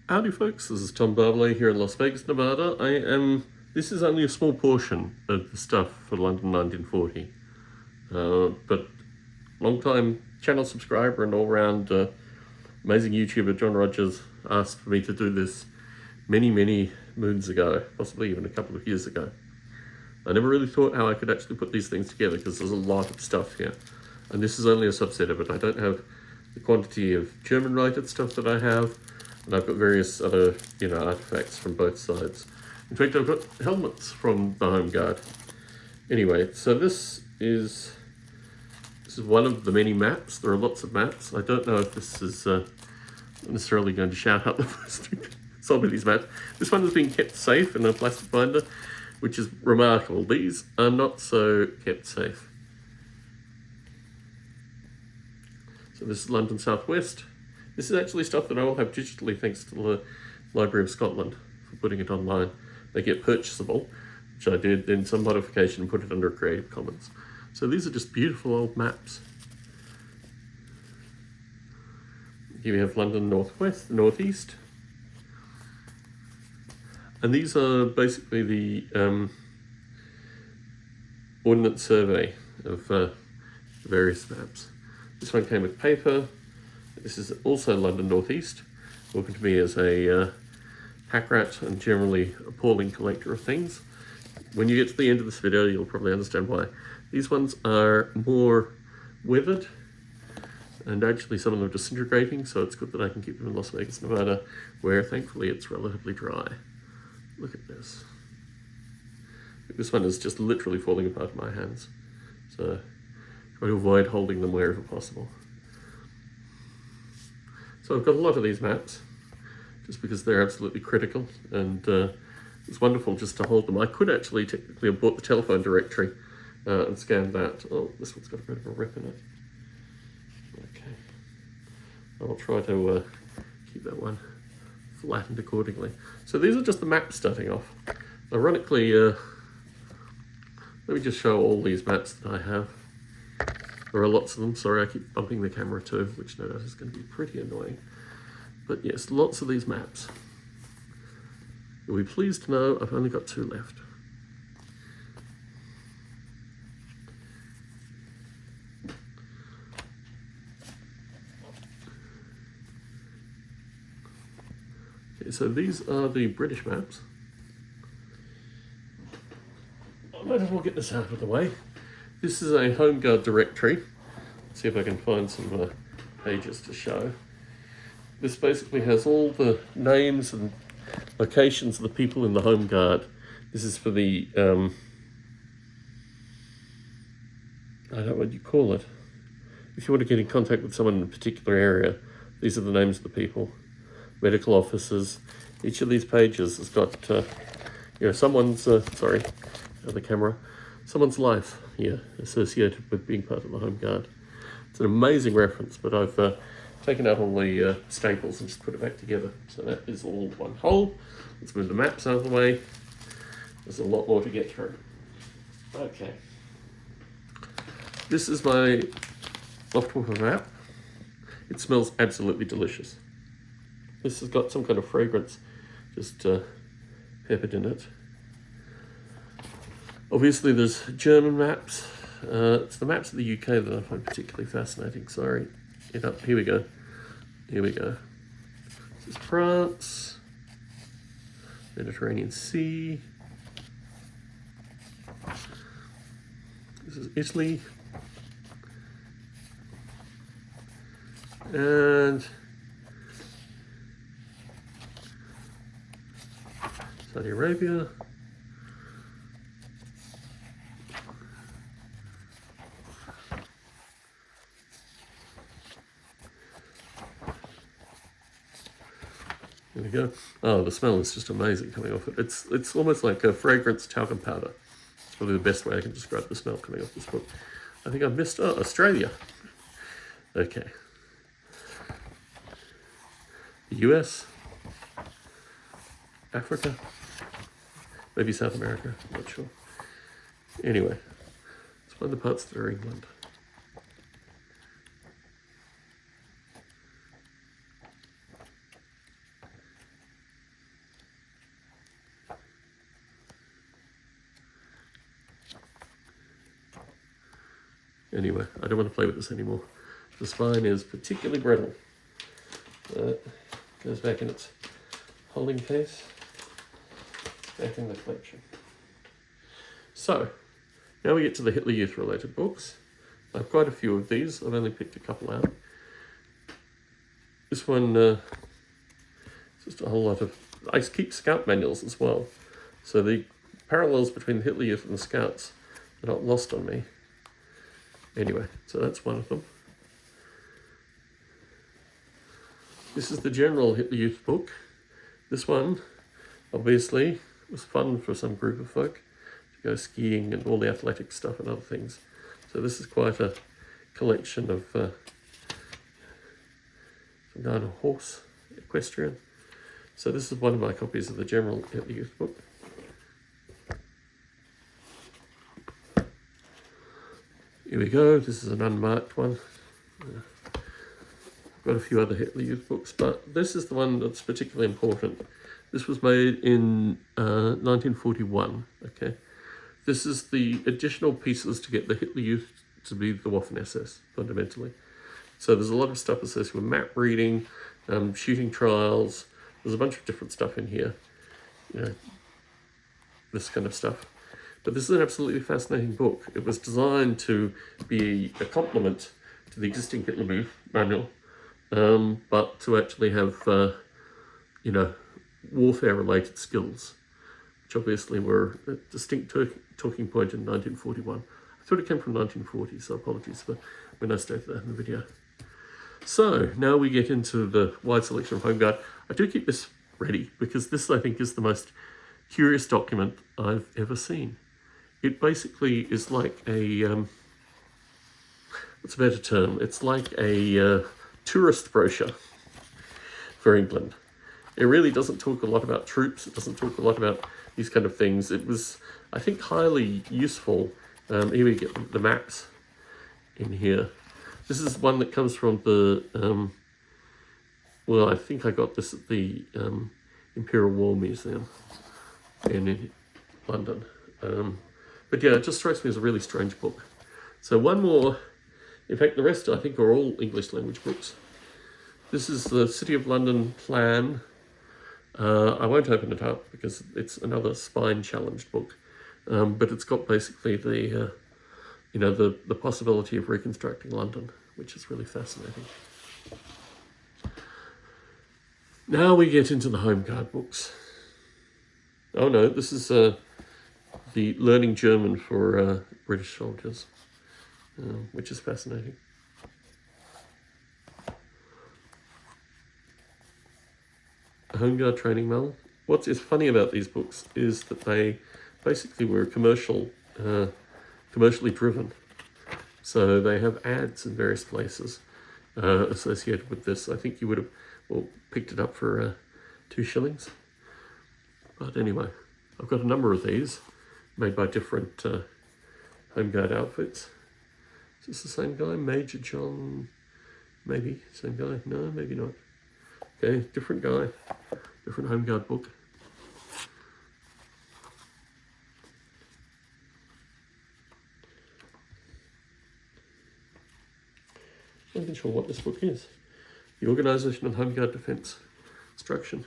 Howdy folks, this is Tom Barbalet here in Las Vegas, Nevada. This is only a small portion of the stuff for London 1940. But long-time channel subscriber and all-round amazing YouTuber John Rogers asked for me to do this many moons ago, possibly even a couple of years ago. I never really thought how I could actually put these things together because there's a lot of stuff here. And this is only a subset of it. I don't have the quantity of German-rated stuff that I have, and I've got various other, artifacts from both sides. In fact, I've got helmets from the Home Guard. Anyway, so this is one of the many maps. There are lots of maps. I don't know if this is necessarily going to shout out the first some of these maps. This one has been kept safe in a plastic binder, which is remarkable. These are not so kept safe. So this is London Southwest. This is actually stuff that I will have digitally thanks to the Library of Scotland for putting it online. They get purchasable, which I did, then some modification and put it under Creative Commons. So these are just beautiful old maps. Here we have London Northwest, Northeast. And these are basically the Ordnance Survey of various maps. This one came with paper. This is also London Northeast. Welcome to me as a pack rat and generally appalling collector of things. When you get to the end of this video, you'll probably understand why. These ones are more weathered, and actually some of them are disintegrating, so it's good that I can keep them in Las Vegas, Nevada, where thankfully it's relatively dry. Look at this. This one is just literally falling apart in my hands. So try to avoid holding them wherever possible. So I've got a lot of these maps, just because they're absolutely critical, and it's wonderful just to hold them. I could actually technically have bought the telephone directory and scanned that. Oh, this one's got a bit of a rip in it. Okay. I'll try to keep that one flattened accordingly. So these are just the maps starting off. Ironically, let me just show all these maps that I have. There are lots of them. Sorry, I keep bumping the camera too, which no doubt is going to be pretty annoying. But yes, lots of these maps. You'll be pleased to know I've only got 2 left. Okay, so these are the British maps. I might as well get this out of the way. This is a Home Guard directory. Let's see if I can find some pages to show. This basically has all the names and locations of the people in the Home Guard. This is for the, I don't know what you call it. If you want to get in contact with someone in a particular area, these are the names of the people. Medical officers. Each of these pages has got, someone's, sorry, the camera, someone's life here associated with being part of the Home Guard. It's an amazing reference, but I've taken out all the staples and just put it back together. So that is all one whole. Let's move the maps out of the way. There's a lot more to get through. Okay. This is my Luftwaffe map. It smells absolutely delicious. This has got some kind of fragrance just peppered in it. Obviously there's German maps. It's the maps of the UK that I find particularly fascinating. Sorry. Here we go. Here we go. This is France. Mediterranean Sea. This is Italy. And Saudi Arabia. There we go. Oh, the smell is just amazing coming off it. It's almost like a fragrance talcum powder. It's probably the best way I can describe the smell coming off this book. I think I missed Australia. Okay. The US. Africa. Maybe South America. I'm not sure. Anyway, let's find the parts that are England. Anyway, I don't want to play with this anymore. The spine is particularly brittle. Goes back in its holding case, back in the collection. So, now we get to the Hitler Youth related books. I've quite a few of these. I've only picked a couple out. This one, just a whole lot of... I keep Scout manuals as well. So the parallels between the Hitler Youth and the Scouts are not lost on me. Anyway, so that's one of them. This is the general Hitler Youth book. This one, obviously, was fun for some group of folk to go skiing and all the athletic stuff and other things. So this is quite a collection of some kind of horse equestrian. So this is one of my copies of the general Hitler Youth book. Here we go. This is an unmarked one. I've got a few other Hitler Youth books, but this is the one that's particularly important. This was made in 1941, okay? This is the additional pieces to get the Hitler Youth to be the Waffen-SS, fundamentally. So there's a lot of stuff associated with map reading, shooting trials. There's a bunch of different stuff in here, you know, this kind of stuff. But this is an absolutely fascinating book. It was designed to be a complement to the existing Hitler manual, but to actually have, you know, warfare-related skills, which obviously were a distinct talking point in 1941. I thought it came from 1940, so apologies for when I stated that in the video. So now we get into the wide selection of Home Guard. I do keep this ready because this, I think, is the most curious document I've ever seen. It basically is like a, what's a better term? It's like a tourist brochure for England. It really doesn't talk a lot about troops. It doesn't talk a lot about these kind of things. It was, I think, highly useful. Here we get the maps in here. This is one that comes from the, well, I think I got this at the Imperial War Museum in London. But yeah, it just strikes me as a really strange book. So one more, in fact, the rest I think are all English language books. This is the City of London plan. I won't open it up because it's another spine challenged book. But it's got basically the, you know, the possibility of reconstructing London, which is really fascinating. Now we get into the Home Guard books. Oh no, this is the Learning German for British soldiers, which is fascinating. A Home Guard training manual. What is funny about these books is that they basically were commercially driven. So they have ads in various places associated with this. I think you would have picked it up for 2 shillings. But anyway, I've got a number of these made by different Home Guard outfits. Is this the same guy? Major John? Maybe. Same guy? No, maybe not. Okay, different guy. Different Home Guard book. I'm not even sure what this book is. The Organisation of Home Guard Defence Instruction.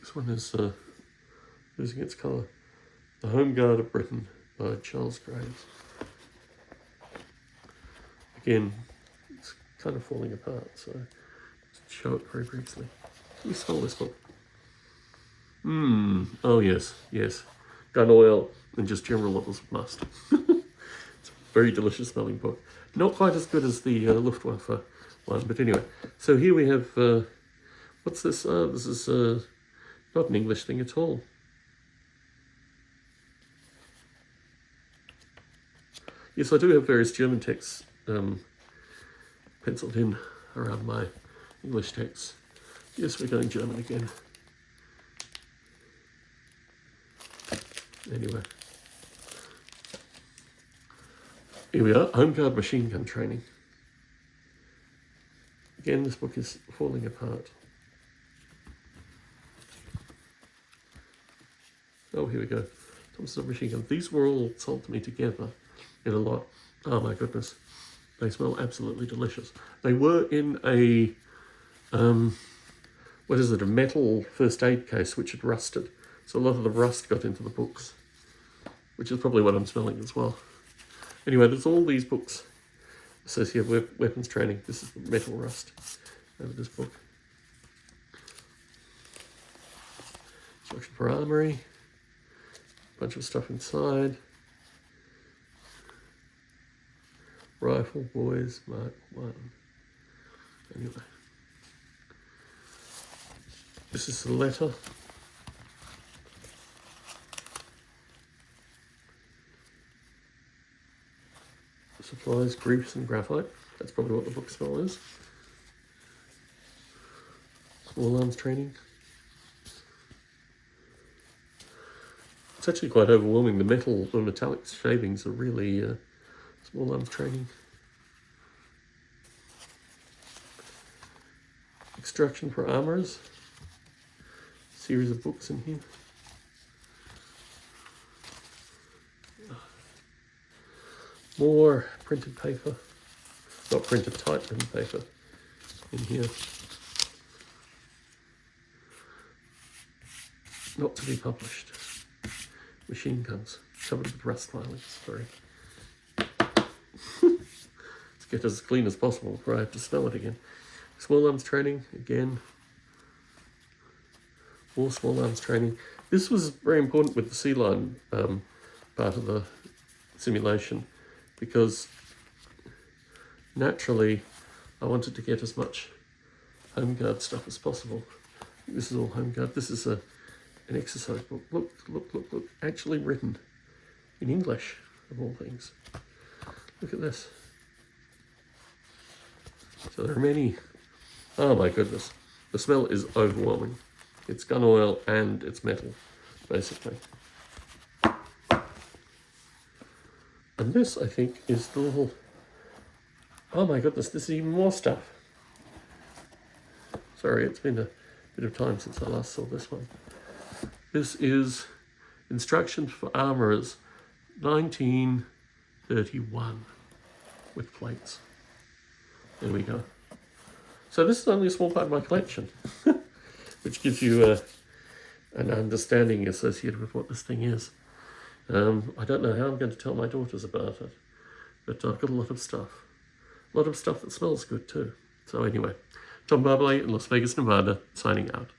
This one is losing its colour. The Home Guard of Britain by Charles Graves. Again, it's kind of falling apart, so let's show it very briefly. Can you smell this book? Oh yes, yes. Gun oil and just general levels of must. It's a very delicious smelling book. Not quite as good as the Luftwaffe one, but anyway. So here we have, what's this? This is not an English thing at all. Yes, I do have various German texts penciled in around my English texts. Yes, we're going German again. Anyway. Here we are, Home Guard machine gun training. Again, this book is falling apart. Oh, here we go. Thompson submachine gun. These were all sold to me together in a lot. Oh my goodness. They smell absolutely delicious. They were in a, what is it, a metal first aid case which had rusted. So a lot of the rust got into the books, which is probably what I'm smelling as well. Anyway, there's all these books associated with weapons training. This is the metal rust over this book. Instruction for armory. Bunch of stuff inside. Rifle, boys, Mark 1. Anyway. This is the letter. Supplies, grease and graphite. That's probably what the book smell is. Small arms training. It's actually quite overwhelming. The metallic shavings are really small arms training. Instruction for armourers. Series of books in here. More printed paper. Not printed, typed printed paper in here. Not to be published. Machine guns covered with rust filings. Sorry. Let's get as clean as possible before I have to smell it again. Small arms training again. More small arms training. This was very important with the sea lion part of the simulation, because naturally I wanted to get as much home guard stuff as possible. This is all home guard. This is an exercise book. Look. Actually written in English, of all things. Look at this. So there are many. Oh my goodness. The smell is overwhelming. It's gun oil and it's metal, basically. And this, I think, is the little... Oh my goodness, this is even more stuff. Sorry, it's been a bit of time since I last saw this one. This is Instructions for Armourers, 1931, with plates. There we go. So this is only a small part of my collection, which gives you an understanding associated with what this thing is. I don't know how I'm going to tell my daughters about it, but I've got a lot of stuff. A lot of stuff that smells good too. So anyway, Tom Barbalet in Las Vegas, Nevada, signing out.